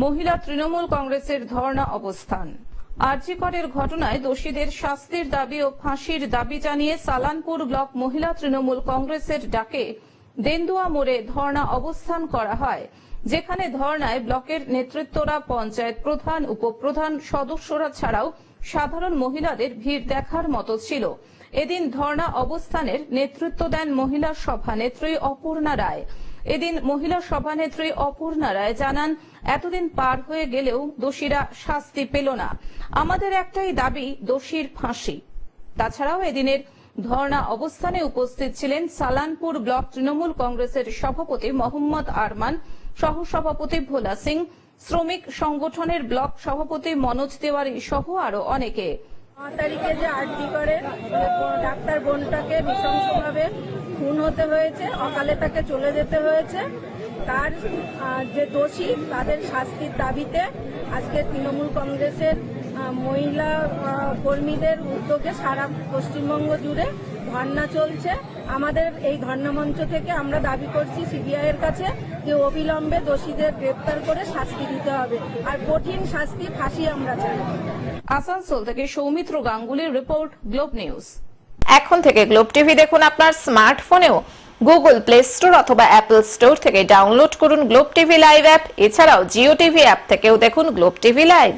মহিলা তৃণমূল কংগ্রেসের ধর্ণা অবস্থান। আরজি করের ঘটনায় দোষীদের শাস্তির দাবি ও ফাঁসির দাবি জানিয়ে সালানপুর ব্লক মহিলা তৃণমূল কংগ্রেসের ডাকে দেন্দুয়া মোড়ে ধর্ণা অবস্থান করা হয়, যেখানে ধর্ণায় ব্লকের নেতৃত্বরা, পঞ্চায়েত প্রধান, উপপ্রধান, সদস্যরা ছাড়াও সাধারণ মহিলাদের ভিড় দেখার মতো ছিল। এদিন ধর্ণা অবস্থানের নেতৃত্ব দেন মহিলা সভানেত্রী অপর্ণা রায়। এদিন মহিলা সভানেত্রী অপর্ণা রায় জানান, এতদিন পার হয়ে গেলেও দোষীরা শাস্তি পেল না। আমাদের একটাই দাবি, দোষীর ফাঁসি। তাছাড়াও এদিনের ধর্ণা অবস্থানে উপস্থিত ছিলেন সালানপুর ব্লক তৃণমূল কংগ্রেসের সভাপতি মোহাম্মদ আরমান, সহসভাপতি ভোলা সিং, শ্রমিক সংগঠনের ব্লক সভাপতি মনোজ তেওয়ারি সহ আরো অনেকে। 9 তারিখে যে আরজি করে ডাক্তার বোনটাকে নৃশংসভাবে খুন হতে হয়েছে, অকালে তাকে চলে যেতে হয়েছে, তার যে দোষী তাদের শাস্তির দাবিতে আজকে তৃণমূল কংগ্রেসের মহিলা কর্মীদের উদ্যোগে সারা পশ্চিমবঙ্গ জুড়ে ধর্ণা চলছে। আমাদের এই ধর্ণা মঞ্চ থেকে আমরা দাবি করছি সিবিআই এর কাছে যে অবিলম্বে দোষীদের গ্রেপ্তার করে শাস্তি দিতে হবে, আর কঠিন শাস্তি, ফাঁসি আমরা চাই। আসানসোল থেকে সৌমিত্র গাঙ্গুলির রিপোর্ট, গ্লোব নিউজ। এখন থেকে গ্লোব টিভি দেখুন আপনার স্মার্টফোনেও। গুগল প্লে স্টোর অথবা অ্যাপল স্টোর থেকে ডাউনলোড করুন গ্লোব টিভি লাইভ অ্যাপ। এছাড়াও জিও টিভি অ্যাপ থেকেও দেখুন গ্লোব টিভি লাইভ।